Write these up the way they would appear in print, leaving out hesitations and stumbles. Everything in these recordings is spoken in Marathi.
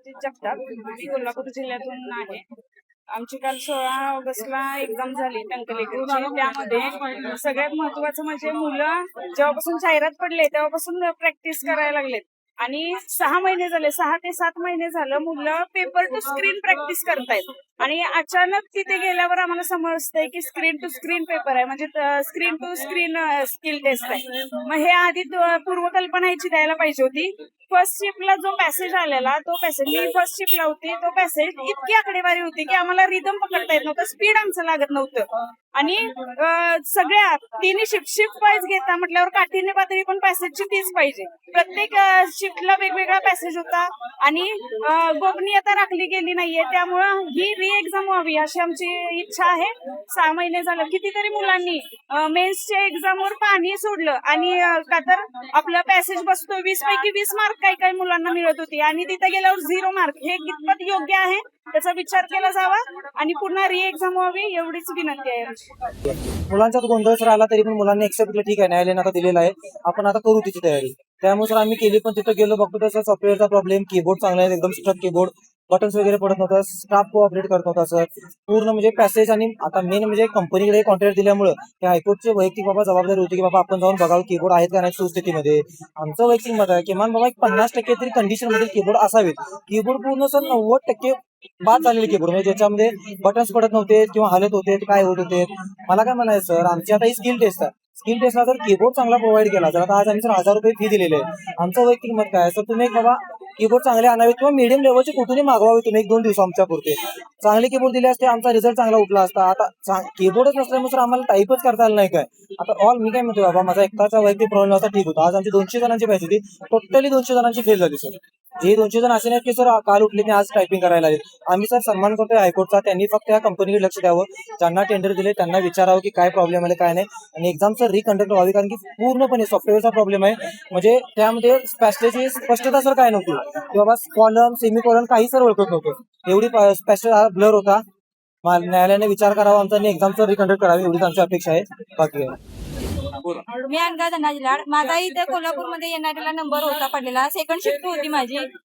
अजित जगताप, मी कोल्हापूर जिल्ह्यातून आहे. आमची काल 16 ऑगस्टला एक्झाम झाली टंकलेकरची. त्यामध्ये सगळ्यात महत्वाचं म्हणजे मुलं जेव्हापासून जाहिरात पडले तेव्हापासून प्रॅक्टिस करायला लागलेत. आणि 6 महिने झाले, 6 ते 7 महिने झालं मुलं पेपर टू स्क्रीन प्रॅक्टिस करतायत. आणि अचानक तिथे गेल्यावर आम्हाला समजतंय की स्क्रीन टू स्क्रीन पेपर आहे, म्हणजे screen to screen skill test आहे. मग हे आधी पूर्वकल्पना ह्याची द्यायला पाहिजे होती. फर्स्ट शिफ्टला जो पॅसेज आलेला, तो पॅसेज मी फर्स्ट शिफ्टला होती, तो पॅसेज इतकी आकडेवारी होती की आम्हाला रिदम पकडता येत नव्हतं, स्पीड आमचं लागत नव्हतं. आणि सगळ्या तिन्ही शिफ्ट वाईज घेता म्हटल्यावर काठीने पातळी पण पॅसेजची तीच पाहिजे. प्रत्येक शिफ्टला वेगवेगळा पॅसेज होता आणि गोपनीयता राखली गेली नाहीये. त्यामुळं ही री एक्झाम व्हावी अशी आमची इच्छा आहे. 6 महिने झालं कितीतरी मुलांनी मेन्सच्या एक्झामवर पाणी सोडलं आणि का तर आपला पॅसेज बसतो 20 पैकी 20 मार्क काही मुलांना मिळत होती आणि तिथे गेल्यावर 0 मार्क. हे कितपत योग्य आहे त्याचा विचार केला जावा आणि पुन्हा री एक्झाम व्हावी एवढीच विनंती आहे. मुलांचा गोंधळ राहिला तरी पण मुलांनी एक्सेप्ट केलं, ठीक आहे न्यायालयाने आता दिलेला आहे, आपण आता करू तिची तयारी. त्यामुळे सर आम्ही केली, पण तिथं गेलो बघतो तसं सॉफ्टवेअरचा प्रॉब्लेम, कीबोर्ड चांगला आहे एकदम स्ट्रक कीबोर्ड, बटन्स वगैरे पडत नव्हतं, स्टाफ कोऑपरेट करत नव्हता सर पूर्ण. म्हणजे पॅसेज आणि आता मेन म्हणजे कंपनीकडे कॉन्ट्रॅक्ट दिल्यामुळे त्या हायकोर्टची वैयक्तिक बाबा जबाबदारी होती की बाबा आपण जाऊन बघावं कीबोर्ड आहेत का नाही सुस्थितीमध्ये. आमचं वैयक्तिक मत आहे किमान बाबा 50% तरी कंडिशन मध्ये कीबोर्ड असावेत. कीबोर्ड पूर्ण सर 90% बाद झालेले कीबोर्ड, म्हणजे ज्याच्यामध्ये बटन्स पडत नव्हते किंवा हालत होते, काय होत होते. मला काय म्हणायचं सर, आमची आता ही स्किल टेस्ट आहे, स्किल टेस्टला जर कीबोर्ड चांगला प्रोव्हाइड केला तर आता आज आम्ही सर 1000 रुपये फी दिलेले आहे. आमचं वैयक्तिक मत काय सर, तुम्ही एक बाबा कीबोर्ड चांगले आणावे किंवा मीडियम लेवलचे कुठूनही मागवावे तुम्ही 1-2 दिवस आमच्या पुरते. चांगले कीबोर्ड दिले असते आमचा रिझल्ट चांगला उठला असता. आता कीबोर्डच नसल्यामुळे सर आम्हाला टाईपच करता आलं नाही काय. आता ऑल मी काय म्हणतो बाबा, माझा एकटाचा वैयक्तिक प्रॉब्लेम होता, ठीक होता. आज आमची 200 जणांची बॅच होती, टोटली 200 जणांची फेल झाली सर. जे 200 जण असे नाहीत की सर काल उठले नाही आज टायपिंग करायला लागले. आम्ही सर सन्मान करतोय हायकोर्टचा, त्यांनी फक्त या कंपनीकडे लक्ष द्यावं, ज्यांना टेंडर दिले त्यांना विचारावं की काय प्रॉब्लेम आले काय नाही, आणि एक्झामचं रिकंडक्ट व्हावी. कारण की पूर्णपणे सॉफ्टवेअरचा प्रॉब्लेम आहे, म्हणजे त्यामध्ये स्पॅशलची स्पष्टता सर काय नव्हती की बाबा कॉलम सेमी कॉलम काही सर ओळखत नव्हतं, एवढी स्पॅशल ब्लर होता. न्यायालयाने विचार करावा आमचा आणि एक्झामचं रिकंडक्ट करावी एवढीच आमची अपेक्षा आहे. बाकी मी अनघा धनाजी लाड. माझा इथे कोल्हापूरमध्ये येणाऱ्याला नंबर होता पडलेला, सेकंड शिफ्ट होती माझी.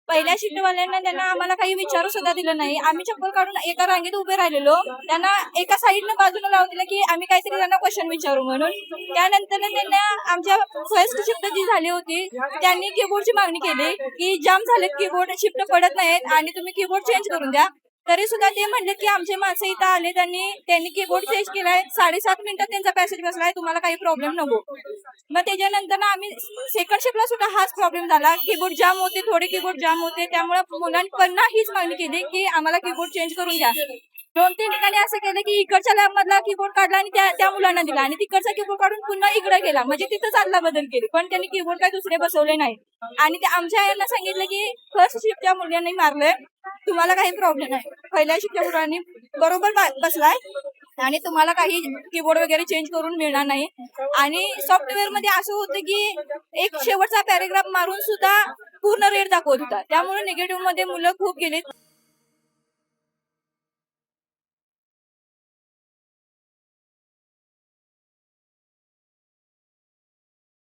पहिल्या शिफ्टवाल्यांना त्यांना आम्हाला काही विचारू सुद्धा दिलं नाही. आम्ही चप्पल काढून एका रांगेत उभे राहिलेलो, त्यांना एका साईडनं बाजूला लावून दिलं की आम्ही काहीतरी त्यांना क्वेश्चन विचारू म्हणून. त्यानंतर त्यांना आमच्या फर्स्ट शिफ्ट जी झाली होती त्यांनी कीबोर्डची मागणी केली की जाम झालेत कीबोर्ड, शिफ्ट पडत नाहीत आणि तुम्ही कीबोर्ड चेंज करून द्या. तरी सुद्धा ते म्हणले की आमचे माणसं इथं आले, त्यांनी कीबोर्ड चेंज केलाय, 7.5 मिनिटात त्यांचा पॅसेज बसलाय, तुम्हाला काही प्रॉब्लेम नको. मग त्याच्यानंतर आम्ही सेकंड शिफ्टला सुद्धा हाच प्रॉब्लेम झाला, कीबोर्ड जाम होते, थोडे कीबोर्ड जाम होते. त्यामुळे मुलांनी पुन्हा हीच मागणी केली की आम्हाला कीबोर्ड चेंज करून द्या. 2-3 ठिकाणी असं केलं की इकडच्या लॅब मधला कीबोर्ड काढला आणि त्या मुलांना दिला आणि तिकडचा कीबोर्ड काढून पुन्हा इकडे गेला, म्हणजे तिथं चालला बदल केली. पण त्यांनी कीबोर्ड काही दुसरे बसवले नाही. आणि ते आमच्या यांना सांगितलं की फर्स्ट शिफ्टच्या मुलांनी मारलंय, तुम्हाला काही प्रॉब्लेम नाही. पहिल्या शिफ्टच्या मुलांनी बरोबर बसलाय आणि तुम्हाला काही कीबोर्ड वगैरे चेंज करून मिळणार नाही. आणि सॉफ्टवेअर मध्ये असं होतं की एक शेवटचा पॅरेग्राफ मारून सुद्धा पूर्ण रेड दाखवत होता, त्यामुळे निगेटिव्ह मध्ये मुलं खूप गेलेत.